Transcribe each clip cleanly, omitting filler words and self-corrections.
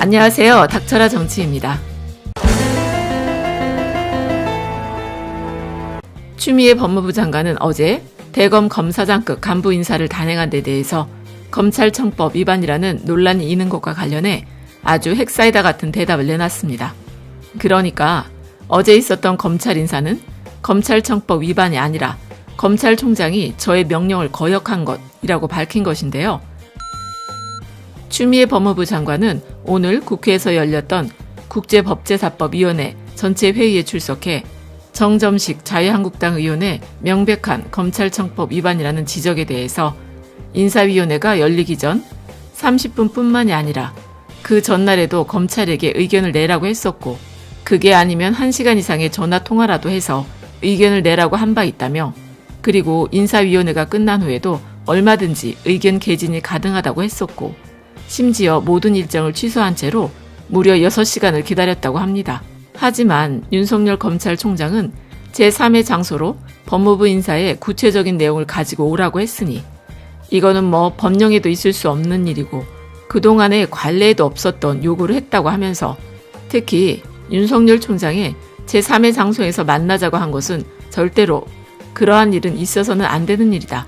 안녕하세요. 닥쳐라 정치입니다. 추미애 법무부 장관은 어제 대검 검사장급 간부 인사를 단행한 데 대해서 검찰청법 위반이라는 논란이 있는 것과 관련해 아주 핵사이다 같은 대답을 내놨습니다. 그러니까 어제 있었던 검찰 인사는 검찰청법 위반이 아니라 검찰총장이 저의 명령을 거역한 것이라고 밝힌 것인데요. 추미애 법무부 장관은 오늘 국회에서 열렸던 국제법제사법위원회 전체 회의에 출석해 정점식 자유한국당 의원의 명백한 검찰청법 위반이라는 지적에 대해서 인사위원회가 열리기 전 30분뿐만이 아니라 그 전날에도 검찰에게 의견을 내라고 했었고 그게 아니면 1시간 이상의 전화통화라도 해서 의견을 내라고 한 바 있다며 그리고 인사위원회가 끝난 후에도 얼마든지 의견 개진이 가능하다고 했었고 심지어 모든 일정을 취소한 채로 무려 6시간을 기다렸다고 합니다. 하지만 윤석열 검찰총장은 제3의 장소로 법무부 인사의 구체적인 내용을 가지고 오라고 했으니 이거는 법령에도 있을 수 없는 일이고 그동안의 관례에도 없었던 요구를 했다고 하면서 특히 윤석열 총장의 제3의 장소에서 만나자고 한 것은 절대로 그러한 일은 있어서는 안 되는 일이다.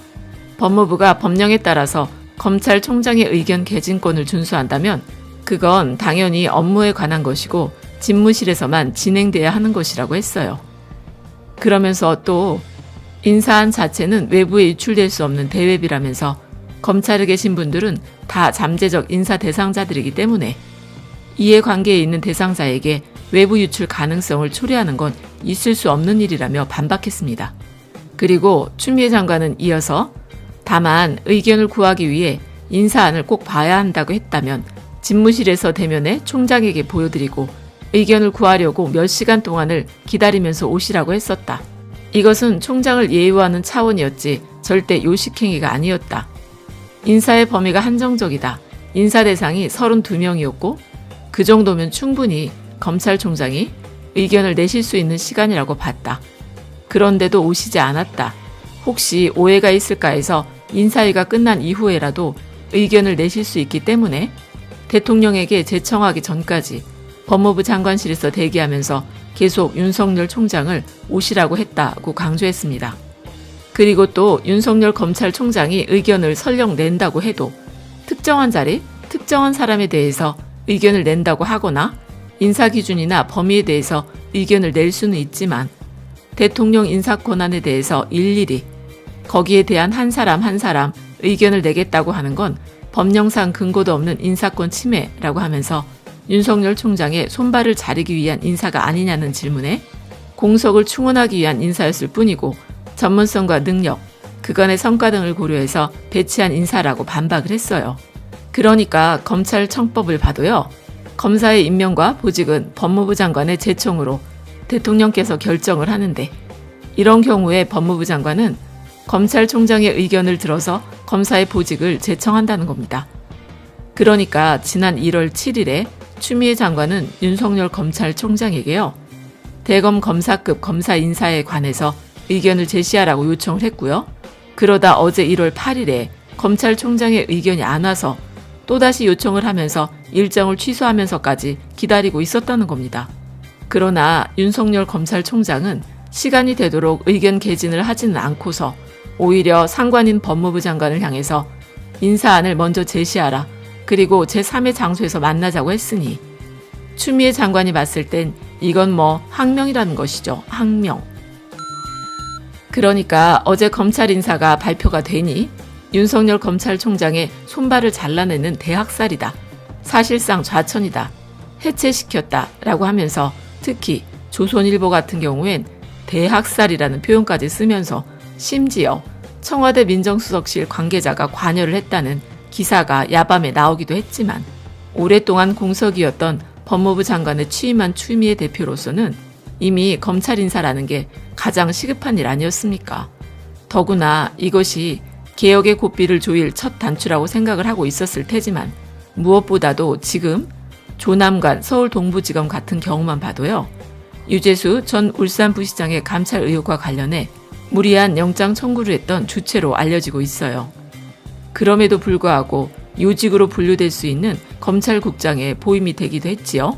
법무부가 법령에 따라서 검찰총장의 의견 개진권을 준수한다면 그건 당연히 업무에 관한 것이고 집무실에서만 진행돼야 하는 것이라고 했어요. 그러면서 또 인사안 자체는 외부에 유출될 수 없는 대외비라면서 검찰에 계신 분들은 다 잠재적 인사 대상자들이기 때문에 이해관계에 있는 대상자에게 외부 유출 가능성을 초래하는 건 있을 수 없는 일이라며 반박했습니다. 그리고 추미애 장관은 이어서 다만 의견을 구하기 위해 인사안을 꼭 봐야 한다고 했다면 집무실에서 대면해 총장에게 보여드리고 의견을 구하려고 몇 시간 동안을 기다리면서 오시라고 했었다. 이것은 총장을 예우하는 차원이었지 절대 요식행위가 아니었다. 인사의 범위가 한정적이다. 인사 대상이 32명이었고 그 정도면 충분히 검찰총장이 의견을 내실 수 있는 시간이라고 봤다. 그런데도 오시지 않았다. 혹시 오해가 있을까 해서 인사위가 끝난 이후에라도 의견을 내실 수 있기 때문에 대통령에게 제청하기 전까지 법무부 장관실에서 대기하면서 계속 윤석열 총장을 오시라고 했다고 강조했습니다. 그리고 또 윤석열 검찰총장이 의견을 설령 낸다고 해도 특정한 자리, 특정한 사람에 대해서 의견을 낸다고 하거나 인사 기준이나 범위에 대해서 의견을 낼 수는 있지만 대통령 인사 권한에 대해서 일일이 거기에 대한 한 사람 한 사람 의견을 내겠다고 하는 건 법령상 근거도 없는 인사권 침해라고 하면서 윤석열 총장의 손발을 자르기 위한 인사가 아니냐는 질문에 공석을 충원하기 위한 인사였을 뿐이고 전문성과 능력, 그간의 성과 등을 고려해서 배치한 인사라고 반박을 했어요. 그러니까 검찰청법을 봐도요. 검사의 임명과 보직은 법무부 장관의 제청으로 대통령께서 결정을 하는데 이런 경우에 법무부 장관은 검찰총장의 의견을 들어서 검사의 보직을 제청한다는 겁니다. 그러니까 지난 1월 7일에 추미애 장관은 윤석열 검찰총장에게요. 대검 검사급 검사 인사에 관해서 의견을 제시하라고 요청을 했고요. 그러다 어제 1월 8일에 검찰총장의 의견이 안 와서 또다시 요청을 하면서 일정을 취소하면서까지 기다리고 있었다는 겁니다. 그러나 윤석열 검찰총장은 시간이 되도록 의견 개진을 하지는 않고서 오히려 상관인 법무부 장관을 향해서 인사안을 먼저 제시하라. 그리고 제3의 장소에서 만나자고 했으니 추미애 장관이 봤을 땐 이건 항명이라는 것이죠. 항명. 그러니까 어제 검찰 인사가 발표가 되니 윤석열 검찰총장의 손발을 잘라내는 대학살이다. 사실상 좌천이다. 해체시켰다. 라고 하면서 특히 조선일보 같은 경우엔 대학살이라는 표현까지 쓰면서 심지어 청와대 민정수석실 관계자가 관여를 했다는 기사가 야밤에 나오기도 했지만 오랫동안 공석이었던 법무부 장관에 취임한 추미애 대표로서는 이미 검찰 인사라는 게 가장 시급한 일 아니었습니까? 더구나 이것이 개혁의 고삐를 조일 첫 단추라고 생각을 하고 있었을 테지만 무엇보다도 지금 조남관 서울 동부지검 같은 경우만 봐도요. 유재수 전 울산부시장의 감찰 의혹과 관련해 무리한 영장 청구를 했던 주체로 알려지고 있어요. 그럼에도 불구하고 요직으로 분류될 수 있는 검찰국장에 보임이 되기도 했지요.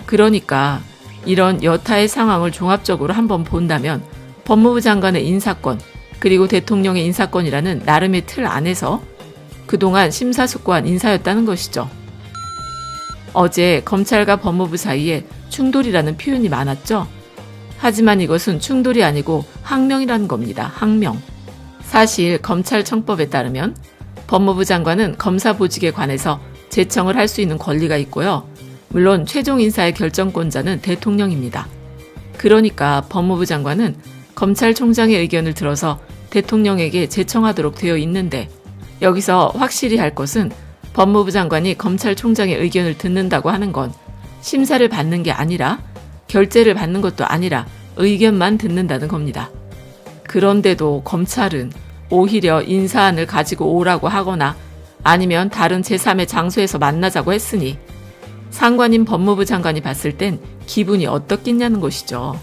그러니까 이런 여타의 상황을 종합적으로 한번 본다면 법무부 장관의 인사권 그리고 대통령의 인사권이라는 나름의 틀 안에서 그동안 심사숙고한 인사였다는 것이죠. 어제 검찰과 법무부 사이에 충돌이라는 표현이 많았죠. 하지만 이것은 충돌이 아니고 항명이라는 겁니다. 항명. 사실 검찰청법에 따르면 법무부 장관은 검사 보직에 관해서 제청을 할 수 있는 권리가 있고요. 물론 최종 인사의 결정권자는 대통령입니다. 그러니까 법무부 장관은 검찰총장의 의견을 들어서 대통령에게 제청하도록 되어 있는데 여기서 확실히 할 것은 법무부 장관이 검찰총장의 의견을 듣는다고 하는 건 심사를 받는 게 아니라 결재를 받는 것도 아니라 의견만 듣는다는 겁니다. 그런데도 검찰은 오히려 인사안을 가지고 오라고 하거나 아니면 다른 제3의 장소에서 만나자고 했으니 상관인 법무부 장관이 봤을 땐 기분이 어떻겠냐는 것이죠.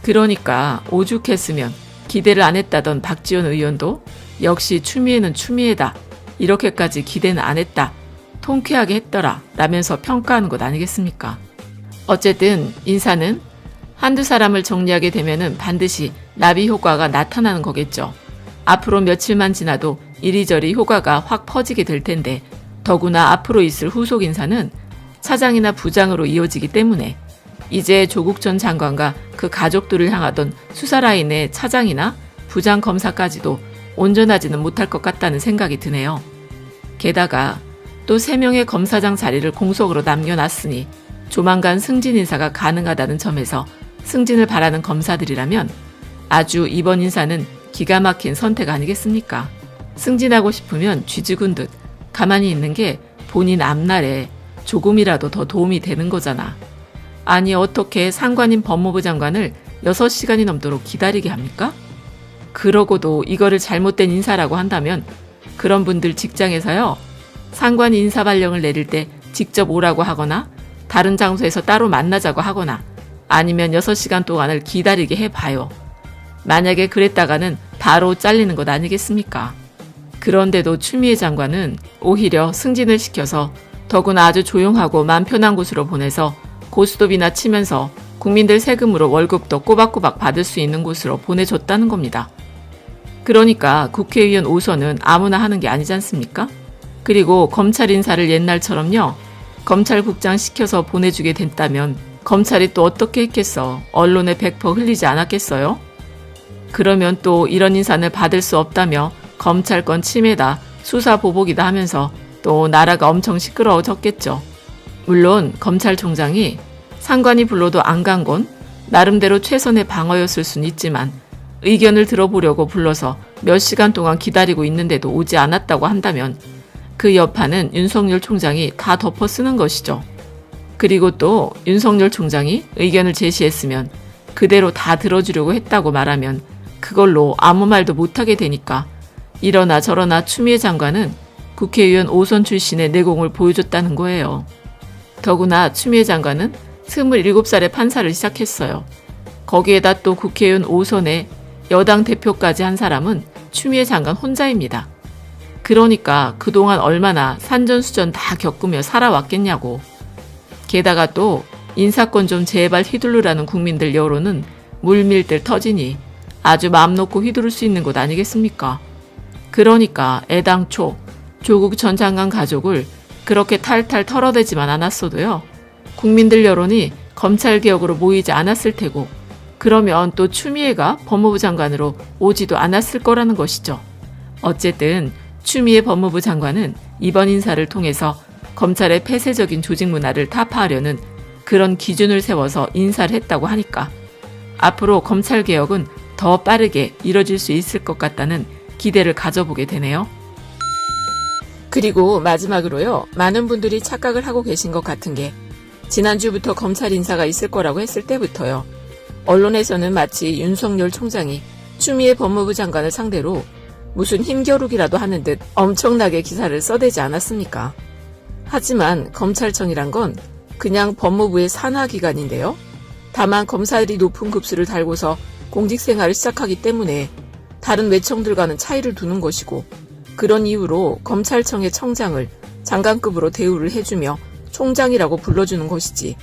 그러니까 오죽했으면 기대를 안 했다던 박지원 의원도 역시 추미애는 추미애다. 이렇게까지 기대는 안 했다. 통쾌하게 했더라. 라면서 평가하는 것 아니겠습니까? 어쨌든 인사는 한두 사람을 정리하게 되면은 반드시 나비 효과가 나타나는 거겠죠. 앞으로 며칠만 지나도 이리저리 효과가 확 퍼지게 될 텐데 더구나 앞으로 있을 후속 인사는 차장이나 부장으로 이어지기 때문에 이제 조국 전 장관과 그 가족들을 향하던 수사 라인의 차장이나 부장 검사까지도 온전하지는 못할 것 같다는 생각이 드네요. 게다가 또 3명의 검사장 자리를 공석으로 남겨놨으니 조만간 승진 인사가 가능하다는 점에서 승진을 바라는 검사들이라면 아주 이번 인사는 기가 막힌 선택 아니겠습니까? 승진하고 싶으면 쥐죽은 듯 가만히 있는 게 본인 앞날에 조금이라도 더 도움이 되는 거잖아. 아니 어떻게 상관인 법무부 장관을 6시간이 넘도록 기다리게 합니까? 그러고도 이거를 잘못된 인사라고 한다면 그런 분들 직장에서요. 상관이 인사 발령을 내릴 때 직접 오라고 하거나 다른 장소에서 따로 만나자고 하거나 아니면 6시간 동안을 기다리게 해봐요. 만약에 그랬다가는 바로 잘리는 것 아니겠습니까? 그런데도 추미애 장관은 오히려 승진을 시켜서 더구나 아주 조용하고 맘 편한 곳으로 보내서 고스톱이나 치면서 국민들 세금으로 월급도 꼬박꼬박 받을 수 있는 곳으로 보내줬다는 겁니다. 그러니까 국회의원 5선은 아무나 하는 게 아니지 않습니까? 그리고 검찰 인사를 옛날처럼요. 검찰국장 시켜서 보내주게 됐다면 검찰이 또 어떻게 했겠어? 언론에 100% 흘리지 않았겠어요? 그러면 또 이런 인사를 받을 수 없다며 검찰권 침해다, 수사 보복이다 하면서 또 나라가 엄청 시끄러워졌겠죠. 물론 검찰총장이 상관이 불러도 안 간 건 나름대로 최선의 방어였을 순 있지만 의견을 들어보려고 불러서 몇 시간 동안 기다리고 있는데도 오지 않았다고 한다면 그 여파는 윤석열 총장이 다 덮어쓰는 것이죠. 그리고 또 윤석열 총장이 의견을 제시했으면 그대로 다 들어주려고 했다고 말하면 그걸로 아무 말도 못하게 되니까 이러나 저러나 추미애 장관은 국회의원 5선 출신의 내공을 보여줬다는 거예요. 더구나 추미애 장관은 27살에 판사를 시작했어요. 거기에다 또 국회의원 5선에 여당 대표까지 한 사람은 추미애 장관 혼자입니다. 그러니까 그동안 얼마나 산전수전 다 겪으며 살아왔겠냐고. 게다가 또 인사권 좀 제발 휘둘르라는 국민들 여론은 물밀들 터지니 아주 마음 놓고 휘두를 수 있는 것 아니겠습니까? 그러니까 애당초 조국 전 장관 가족을 그렇게 탈탈 털어대지만 않았어도요. 국민들 여론이 검찰개혁으로 모이지 않았을 테고 그러면 또 추미애가 법무부 장관으로 오지도 않았을 거라는 것이죠. 어쨌든 추미애 법무부 장관은 이번 인사를 통해서 검찰의 폐쇄적인 조직 문화를 타파하려는 그런 기준을 세워서 인사를 했다고 하니까 앞으로 검찰개혁은 더 빠르게 이뤄질 수 있을 것 같다는 기대를 가져보게 되네요. 그리고 마지막으로요. 많은 분들이 착각을 하고 계신 것 같은 게 지난주부터 검찰 인사가 있을 거라고 했을 때부터요. 언론에서는 마치 윤석열 총장이 추미애 법무부 장관을 상대로 무슨 힘겨루기라도 하는 듯 엄청나게 기사를 써대지 않았습니까? 하지만 검찰청이란 건 그냥 법무부의 산하기관인데요. 다만 검사들이 높은 급수를 달고서 공직생활을 시작하기 때문에 다른 외청들과는 차이를 두는 것이고 그런 이유로 검찰청의 청장을 장관급으로 대우를 해주며 총장이라고 불러주는 것이지,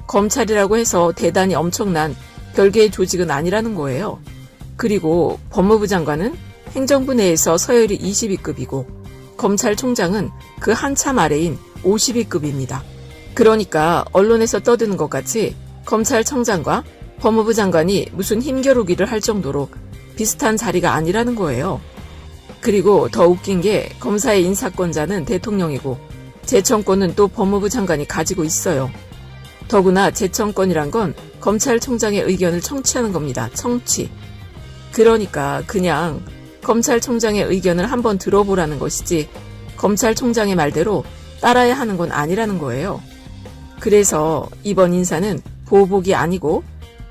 검찰이라고 해서 대단히 엄청난 별개의 조직은 아니라는 거예요. 그리고 법무부 장관은 행정부 내에서 서열이 20위급이고 검찰총장은 그 한참 아래인 50위급입니다. 그러니까 언론에서 떠드는 것 같이 검찰청장과 법무부 장관이 무슨 힘겨루기를 할 정도로 비슷한 자리가 아니라는 거예요. 그리고 더 웃긴 게 검사의 인사권자는 대통령이고 제청권은 또 법무부 장관이 가지고 있어요. 더구나 제청권이란 건 검찰총장의 의견을 청취하는 겁니다. 청취. 그러니까 그냥 검찰총장의 의견을 한번 들어보라는 것이지 검찰총장의 말대로 따라야 하는 건 아니라는 거예요. 그래서 이번 인사는 보복이 아니고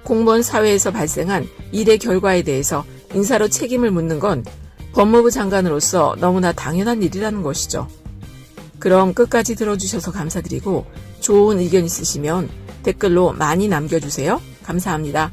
공무원 사회에서 발생한 일의 결과에 대해서 인사로 책임을 묻는 건 법무부 장관으로서 너무나 당연한 일이라는 것이죠. 그럼 끝까지 들어주셔서 감사드리고 좋은 의견 있으시면 댓글로 많이 남겨주세요. 감사합니다.